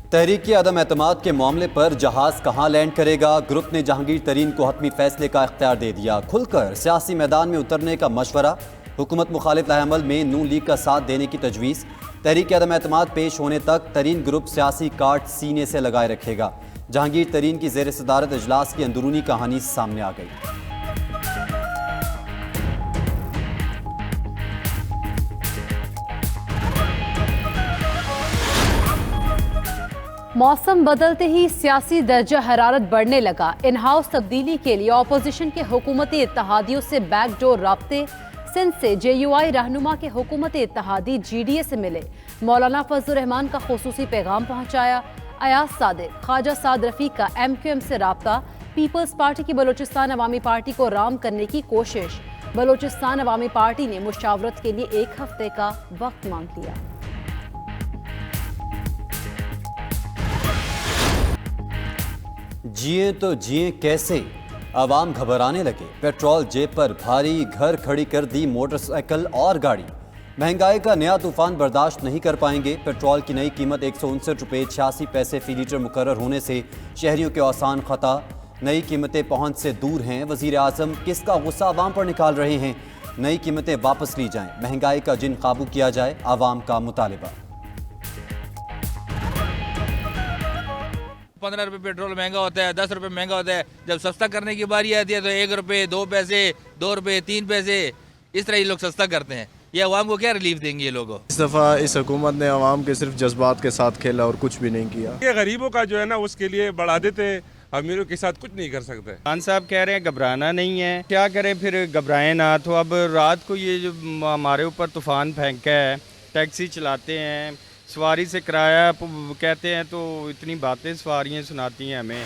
तहरीक अदम एतमाद के मामले पर जहाज कहां लैंड करेगा, ग्रुप ने जहांगीर तरीन को हतमी फैसले का इख्तियार दे दिया। खुलकर सियासी मैदान में उतरने का मशवरा, हुकूमत मुखालिफ लाहेअमल में नून लीग का साथ देने की तजवीज़। तहरीक अदम एतमाद पेश होने तक तरीन ग्रुप सियासी कार्ड सीने से लगाए रखेगा। जहांगीर तरीन की ज़ेर सदारत इजलास की अंदरूनी कहानी सामने आ गई। मौसम बदलते ही सियासी दर्जा हरारत बढ़ने लगा। इन हाउस तब्दीली के लिए अपोजिशन के हुकूमती इत्तहादियों से बैकडोर राब्ते। सिंध से JUI रहनुमा के हुकूमती इत्तहादी GDA से मिले, मौलाना फजलुर रहमान का खुसूसी पैगाम पहुंचाया। अयाज सादिक, ख्वाजा साद रफीक का MQM से राब्ता। पीपल्स पार्टी की बलोचिस्तान अवामी पार्टी को राम करने की कोशिश। बलोचिस्तान अवामी पार्टी ने मुशावरत के लिए 1 हफ्ते का वक्त मांग लिया। जिए तो जिए कैसे, आवाम घबराने लगे। पेट्रोल जेब पर भारी, घर खड़ी कर दी मोटरसाइकिल और गाड़ी। महंगाई का नया तूफान बर्दाश्त नहीं कर पाएंगे। पेट्रोल की नई कीमत 159 रुपये 86 पैसे फी लीटर मुकर्रर होने से शहरियों के औसान खता। नई कीमतें पहुंच से दूर हैं। वज़ीर आज़म किसका गुस्सा आवाम पर निकाल रहे हैं। नई कीमतें वापस ली जाएं, महंगाई का जिन काबू किया जाए, आवाम का मुतालिबा। 15 रुपये पेट्रोल महंगा होता है, 10 रुपये महंगा होता है। जब सस्ता करने की बारी आती है तो 1 रुपये 2 पैसे, 2 रुपये 3 पैसे, इस तरह ये लोग सस्ता करते हैं। ये अवाम को क्या रिलीफ देंगे ये लोग? इस दफ़ा इस हुकूमत ने अवाम के सिर्फ जज्बात के साथ खेला और कुछ भी नहीं किया। ये गरीबों का जो है ना उसके लिए बढ़ा देते, अमीरों के साथ कुछ नहीं कर सकते। खान साहब कह रहे हैं घबराना नहीं है, क्या करें फिर, घबराएं ना। तो अब रात को ये जो हमारे ऊपर तूफान फेंका है, टैक्सी चलाते हैं, सवारी से किराया कहते हैं, तो इतनी बातें सवारियाँ सुनाती हैं हमें।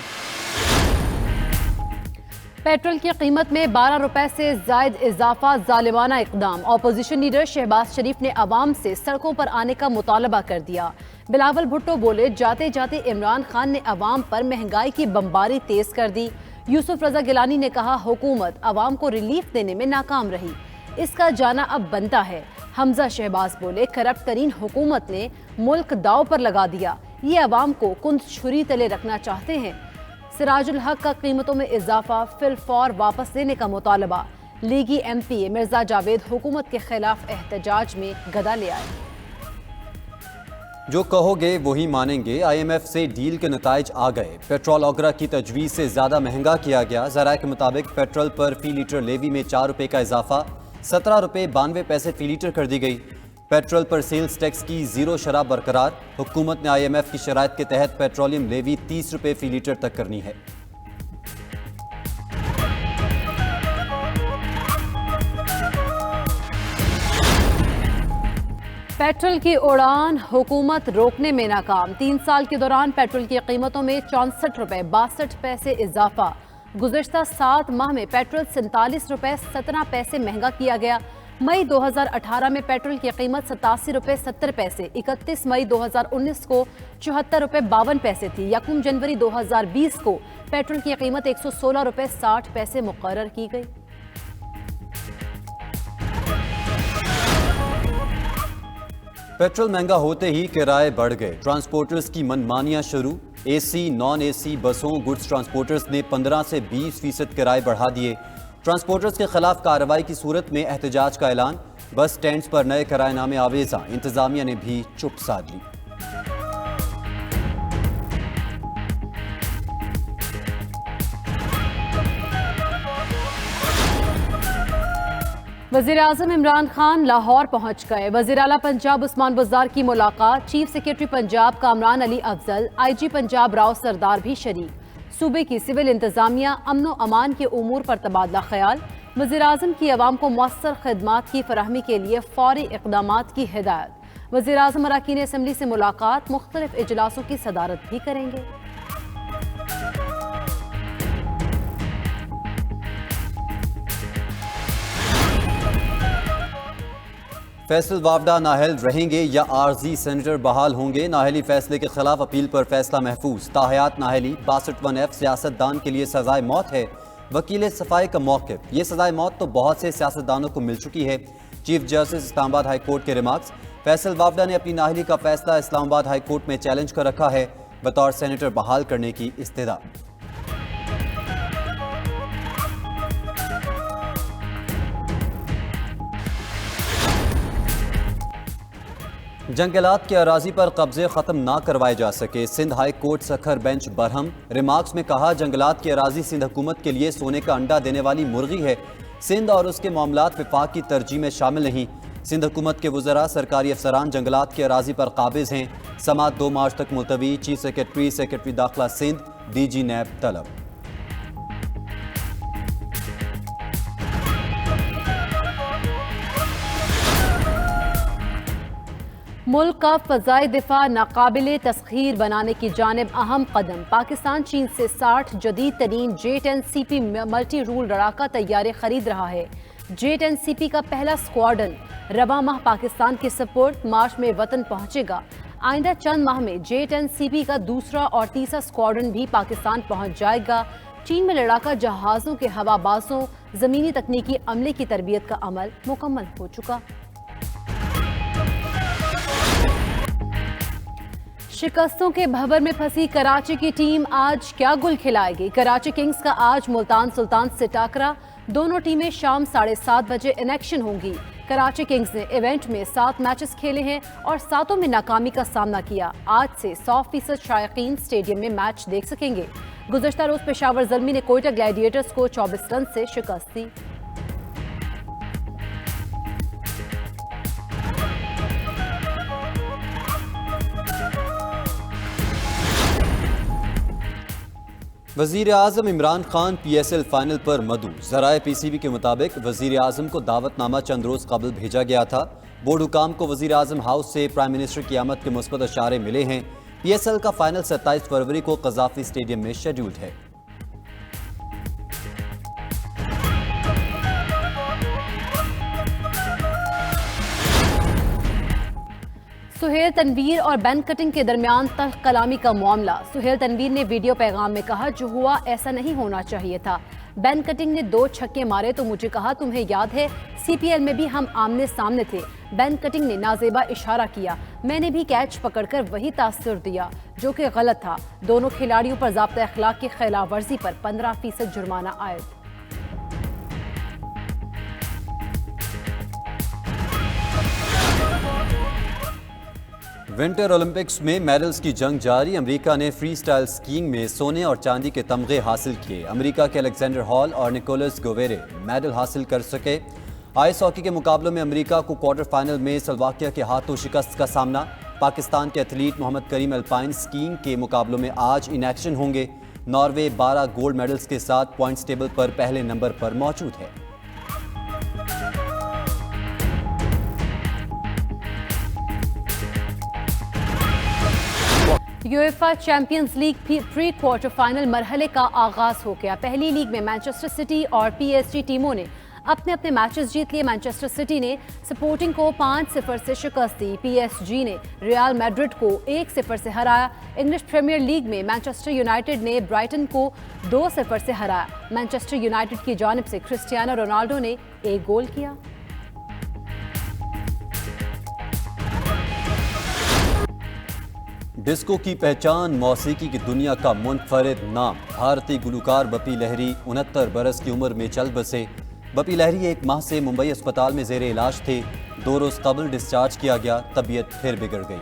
पेट्रोल की कीमत में 12 रुपए से जायद इजाफा जालिमाना इकदाम। अपोजिशन लीडर शहबाज शरीफ ने अवाम से सड़कों पर आने का मुतालबा कर दिया। बिलावल भुट्टो बोले, जाते जाते इमरान खान ने अवाम पर महंगाई की बमबारी तेज कर दी। यूसुफ रजा गिलानी ने कहा, हुकूमत अवाम को रिलीफ देने में नाकाम रही, इसका जाना अब बनता है। हमजा शहबाज बोले, करप्ट तरीन हुकूमत ने मुल्क दाव पर लगा दिया, ये अवाम को कुंद छुरी तले रखना चाहते हैं। सिराजुल हक का कीमतों में इजाफा फिलफौर वापस लेने का मुतालबा। लीगी MPA मिर्जा जावेद हुकूमत के खिलाफ एहतजाज में गदा ले आए। जो कहोगे वही मानेंगे। IMF से डील के नताइज आ गए। पेट्रोल ओगरा की तजवीज़ से ज़्यादा महंगा किया गया। ज़राए के मुताबिक पेट्रोल पर फी लीटर लेवी में 4 रुपये का इजाफा, 17 रुपये 92 पैसे फी लीटर कर दी गई। पेट्रोल पर सेल्स टैक्स की 0 शरह बरकरार। हुकूमत ने IMF की शराइत के तहत पेट्रोलियम लेवी 30 रुपये फी लीटर तक करनी है। पेट्रोल की उड़ान हुकूमत रोकने में नाकाम। 3 साल के दौरान पेट्रोल की कीमतों में 64 रुपये 62 पैसे इजाफा। गुज़श्ता 7 माह में पेट्रोल 47 रुपये 17 पैसे महंगा किया गया। मई 2018 में पेट्रोल की कीमत 87 रुपये 70 पैसे, 31 मई 2019 को 74 रुपये 52 पैसे थी। यकम जनवरी 2020 को पेट्रोल की कीमत 116 रुपये 60 पैसे मुकर्रर की गई। पेट्रोल महंगा होते ही किराए बढ़ गए। ट्रांसपोर्टर्स की मनमानियां शुरू। AC, नॉन AC बसों, गुड्स ट्रांसपोर्टर्स ने 15 से 20% किराए बढ़ा दिए। ट्रांसपोर्टर्स के खिलाफ कार्रवाई की सूरत में एहतजाज का ऐलान। बस स्टैंड्स पर नए किराएनामे आवेजा। इंतजामिया ने भी चुप साध ली। वज़ीर आज़म इमरान खान लाहौर पहुंच गए। वज़ीर आला पंजाब उस्मान बुज़दार की मुलाकात। Chief secretary Punjab Kamran Ali Afzal, IG Punjab Rao Sardar भी शरीक। सूबे की सिविल इंतजामिया, अमन व अमान के उमूर पर तबादला ख्याल। वज़ीर आज़म की अवाम को मौसर खदमात की फराहमी के लिए फौरी इक़दामात की हिदायत। वज़ीर आज़म अरकान असम्बली से मुलाकात, मुख्तलिफ इजलासों की सदारत भी करेंगे। फैसल वावडा नाहल रहेंगे या आर्जी सेनेटर बहाल होंगे। नाहली फैसले के खिलाफ अपील पर फैसला महफूज। ताहयात नाहली 62(1)F सियासतदान के लिए सजाए मौत है। वकील सफाई का मौक़िफ़, ये सजाए मौत तो बहुत से सियासतदानों को मिल चुकी है। Chief justice Islamabad high court के रिमार्क्स। फैसल वावडा ने अपनी नाहली का फैसला इस्लामाबाद हाई कोर्ट में चैलेंज कर रखा है। बतौर सेनेटर बहाल करने की इस्तदा। जंगलात के अराजी पर कब्जे खत्म ना करवाए जा सके, Sindh high court Sukkur bench बरहम। रिमार्क्स में कहा, जंगलात की अराजी सिंध हुकूमत के लिए सोने का अंडा देने वाली मुर्गी है। सिंध और उसके मामलात विफाक की तरजीह में शामिल नहीं। सिंध हुकूमत के वज़रा सरकारी अफसरान जंगलात की अराजी पर काबिज हैं। समात 2 मार्च तक मुलतवी। चीफ सेक्रेटरी दाखिला सिंध, DG नैब तलब। मुल्क का फ़ज़ाई दिफा नाकाबिले तस्खीर बनाने की जानिब अहम कदम। पाकिस्तान चीन से 60 जदीद तरीन J-10CP मल्टी रूल लड़ाका तैयारे खरीद रहा है। J-10CP का पहला स्क्वाड्रन रवा माह पाकिस्तान के सपोर्ट मार्च में वतन पहुंचेगा। आइंदा चंद माह में J-10CP का दूसरा और तीसरा स्क्वाड्रन भी पाकिस्तान पहुंच जाएगा। चीन में लड़ाका जहाज़ों के हवाबाजों ज़मीनी तकनीकी अमले की तरबियत का अमल मुकम्मल हो चुका। शिकस्तों के भंवर में फंसी कराची की टीम आज क्या गुल खिलाएगी। कराची किंग्स का आज मुल्तान सुल्तान से टाकरा। दोनों टीमें शाम 7:30 बजे इन एक्शन होंगी। कराची किंग्स ने इवेंट में 7 मैचेस खेले हैं और 7 में नाकामी का सामना किया। आज से 100% शायकीन स्टेडियम में मैच देख सकेंगे। गुज़श्ता रोज पेशावर ज़ल्मी ने कोयटा ग्लैडिएटर्स को 24 रन से शिकस्त दी। वज़ीर आज़म इमरान खान PSL फाइनल पर मदऊ। ज़राए PCB के मुताबिक वज़ीर आज़म को दावतनामा चंद रोज़ कबल भेजा गया था। बोर्ड हुकाम को वज़ीर आज़म हाउस से प्राइम मिनिस्टर की आमद के मुस्बत इशारे मिले हैं। PSL का फाइनल 27 फरवरी को क़ज़ाफ़ी स्टेडियम में शेड्यूल्ड है। सुहेल तनवीर और बैन कटिंग के दरमियान तल्ख कलामी का मामला। सुहेल तनवीर ने वीडियो पैगाम में कहा, जो हुआ ऐसा नहीं होना चाहिए था। बैन कटिंग ने 2 छक्के मारे तो मुझे कहा, तुम्हें याद है CPL में भी हम आमने सामने थे। बैन कटिंग ने नाजेबा इशारा किया, मैंने भी कैच पकड़कर वही तासुर दिया जो कि गलत था। दोनों खिलाड़ियों पर ज़ाब्ता अखलाक की खिलाफ वर्जी पर 15% जुर्माना आयद। विंटर ओलंपिक्स में मेडल्स की जंग जारी। अमेरिका ने फ्री स्टाइल स्कीइंग में सोने और चांदी के तमगे हासिल किए। अमेरिका के अलेक्जेंडर हॉल और निकोलस गोवेरे मेडल हासिल कर सके। आइस हॉकी के मुकाबलों में अमेरिका को क्वार्टर फाइनल में स्लोवाकिया के हाथों शिकस्त का सामना। पाकिस्तान के एथलीट मोहम्मद करीम अल्पाइन स्कीइंग के मुकाबलों में आज इन एक्शन होंगे। नॉर्वे 12 गोल्ड मेडल्स के साथ पॉइंट्स टेबल पर पहले नंबर पर मौजूद है। UEFA champions league pre quarter final मरहले का आगाज हो गया। पहली लीग में मैनचेस्टर सिटी और PSG टीमों ने अपने अपने मैचेस जीत लिए। मैनचेस्टर सिटी ने स्पोर्टिंग को 5-0 से शिकस्त दी। PSG ने रियल मैड्रिड को 1-0 से हराया। इंग्लिश प्रीमियर लीग में मैनचेस्टर यूनाइटेड ने ब्राइटन को 2-0 से हराया। मैनचेस्टर यूनाइटेड की जानिब से क्रिस्टियानो रोनाल्डो ने 1 गोल किया। डिस्को की पहचान, मौसीकी की दुनिया का मुनफरिद नाम। भारतीय गुलकार बपी लहरी 69 बरस की उम्र में चल बसे। बपी लहरी 1 माह से मुंबई अस्पताल में जेर इलाज थे। 2 रोज़ कबल डिस्चार्ज किया गया, तबीयत फिर बिगड़ गई।